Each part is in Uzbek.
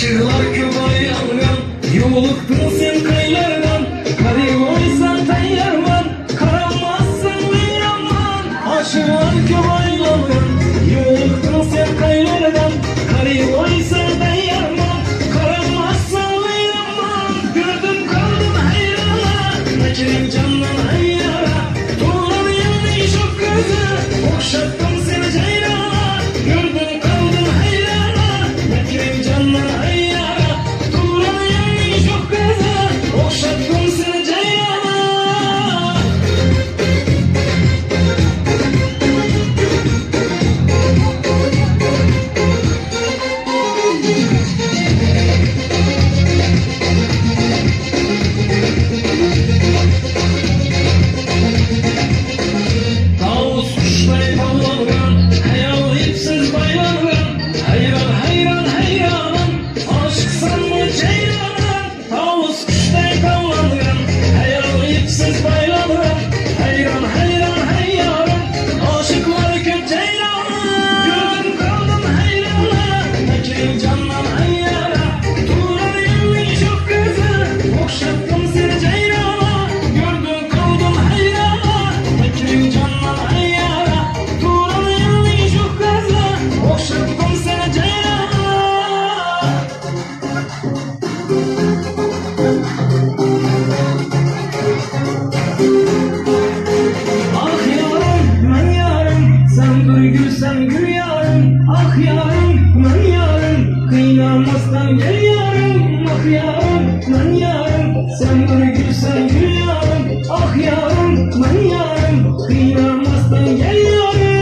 Aşıqlar köpay algan, yoluqdun sen qaylardan. Qarib oysan tayyarman, qaramazsan yaman. Aşıqlar köpay algan, yoluqdun sen qaylardan. Qarib oysan tayyarman, qaramazsan yaman. Gördüm kaldım hayrana, nakirim candan hayyara. Tuğlan yandı çok gözü, okşattım seni cayrana. Gördüm kaldım hayrana, nakirim candan hayyara. Tuğlan yandı çok gözü, okşattım seni cayrana. Tavus kuşlay bağlangan, hayal ipsiz baylangan. Hayran hayran hayranım, aşıksan mı ceylanım? Tavus kuşlay bağlangan, hayal ipsiz baylangan. Hayran hayran hayranım, aşıklar köp ceylanım. Gördüm kaldım hayrana, nakirim candan hayyara. Tuğlan yandı çok gözü, okşattım seni cayrana. Gördüm kaldım hayrana, nakirim candan hayyara. Tuğlan yandı çok gözü, okşattım seni cayrana. Ah yarım, ben yarım, sen bir gülsen gül yarım. Ah yarım, ben yarım, kıynamazsan gel yarım. Ah yarım, ben yarım, sen bir gülsen gül yarım. Ah yarım, ben yarım, kıynamazsan gel yarım.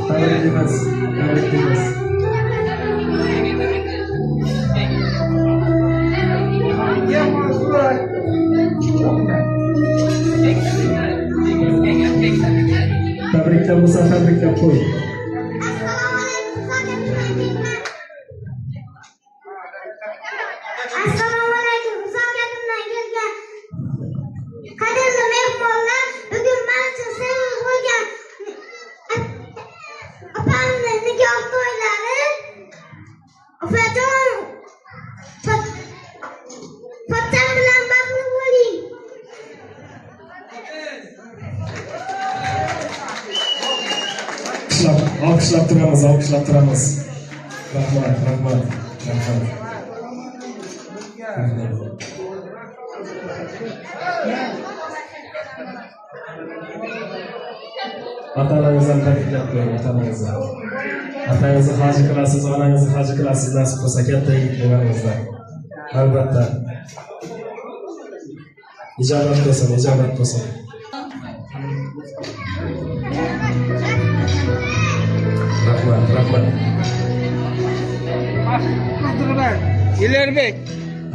Tabriklaymiz. Tabriklaymiz. Tabriklar bo'lsa tabriklab qo'y. Assalomu alaykum. Uzoqlardan kelgan qadrli mehmonlar, bugun men uchun sevimli bo'lgan opamning nikoh to'ylari. Opajon, Fatam bilan baxtli bo'ling. Alkışlab turamiz, alkışlab turamiz. Rahmat, rahmat, rahmat. Ota-onangizdan tabriklab qo'ying, ota-onangizni. Otangizni hoji qilasiz, onangizni hoji qilasiz, nasib bo'lsa katta yigit bo'lganingizda. Albatta. Ijobat bo'lsin, ijobat bo'lsin. Rahmat, rahmat. Ilerbek.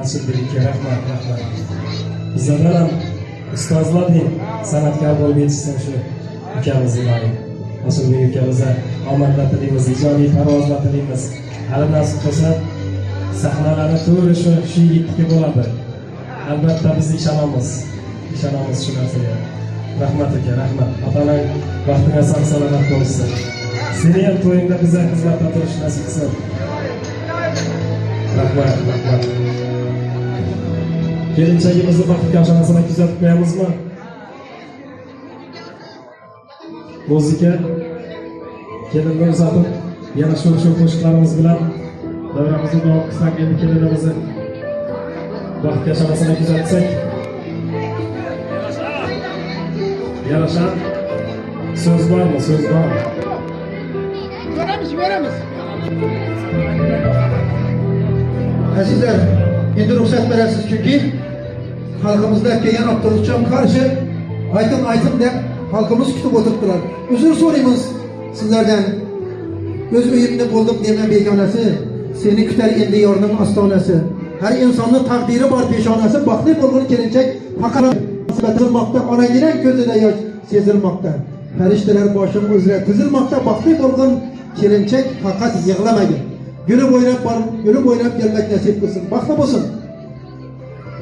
Ashidbekka rahmat, rahmat. Bizlardan ham ustozlarning san'atkor bo'lib yetishsin shu ukamizni iloyim. Ashidbek ukamizga omadlar tilaymiz, ijodiy parvozlar tilaymiz. Hali nasib bo'lsa sahnalarni to'g'ri shu yigitniki bo'ladi. Albatta biz ishonamiz shu narsaga. Rahmat aka, rahmat. Ota-onang vaqtinga sog' salomat bo'lsin. Seni ham to'yingda bizga xizmatda turish nasib qilsin. Rahmat, rahmat. Kelinchagimizni baxtga oshirasini kuzatib qo'yamizmi? Muzika kelinni uzatib, yana shu qo'shiqlarimiz bilan davramizni davom qilsak, endi kelinimizni baxtga oshirasini kuzatsak. Yarashar. Söz bormi? Söz bor. Veramiz. Azizlar, endi ruxsat berasiz chunki xalqimizda kelgan avtobusga qarshi aytin deb xalqimiz kutib o'tiribdilar. Uzr so'raymiz sizlardan. O'z uyimda bo'ldim dema begonasi, seni kutar endi yorning ostonasi. Har insonning taqdiri bor peshonasi, baxtli bo'lgan kelinchak faqat sifatilmoqda, onagining ko'zida yosh sezilmoqda. Farishtalar boshim uzra tizilmoqda, baxtli bo'lgan kelinchak faqat yig'lamagin. Guli bo'ylab kelmak nasib qilsin. Baxtli bo'lsin.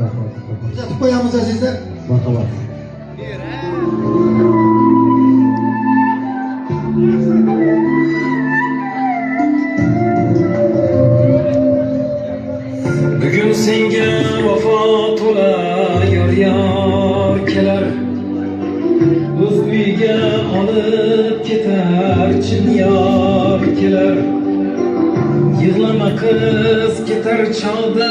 Rahmat. Kuzatib qo'yamiz azizlar. Marhamat. Bugun senga vafo to'la yor kelar. O'z uyiga olib ketar chimyor kelar. Yig'lama qiz ketar chog'da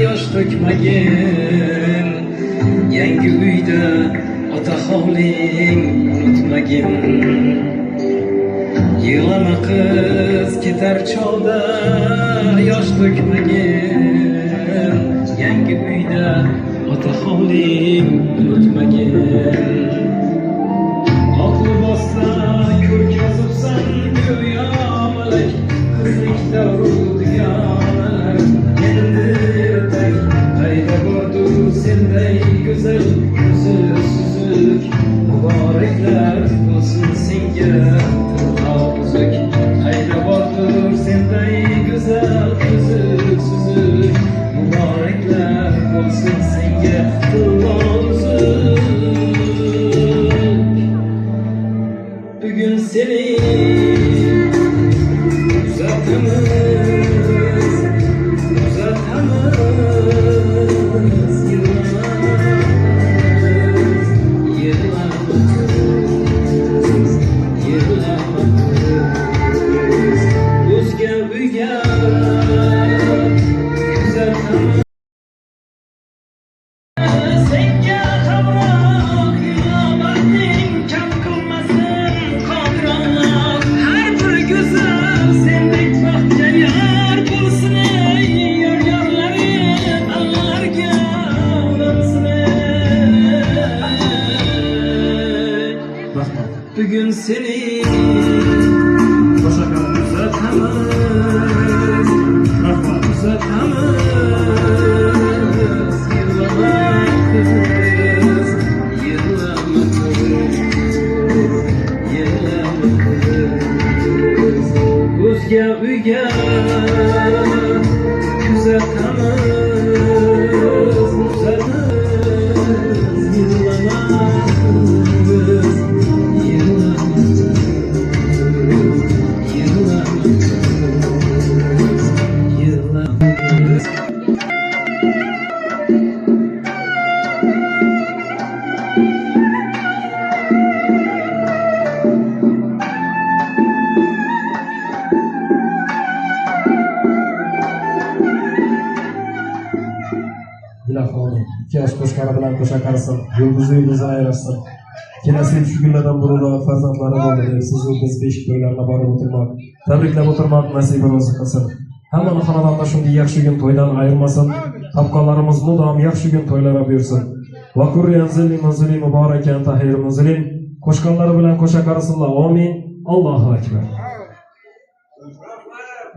yosh to'kmagin. Yangi uyda ota hovling unutmagin. Yig'lama qiz ketar chog'da yosh to'kmagin. Yangi uyda ota hovling unutmagin. Oq libosda ko'rkazibsan go'yo malak. Qizlikda rudigalar endi ertak qayda bordur senday go'zal ko'zi suzuk. Muboraklar bo'lsin senga tirnoq uzuk. Qayda bordur senday go'zal ko'zi suzuk. Muboraklar bo'lsin senga tirnoq uzuk. Bugun seni Bugün seni o'zga uyga kuzatamiz Ilohim, yosh qo'shqari bilan qo'sha qarasin, yulduzni ayrasin. Kelasi shu kunlardan burunroq farzandlari bo'ldi deb sizu biz beshik to'ylarga borib o'tirmoq, tabriklab o'tirmoq nasibimizni qilsin. Hammani xonadonda shunday yaxshi kun to'ydan ayirmasin. Topqonlarimiz mudom yaxshi kun to'ylara buyursin. Va kuryanzili manzili mubarakan tahir manzilin. Qo'shqonlari bilan qo'sha qarasinlar. Amin. Allohu akbar.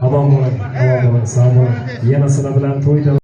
Omon bo'ling, sog' bo'ling. Yana sizlar bilan to'yda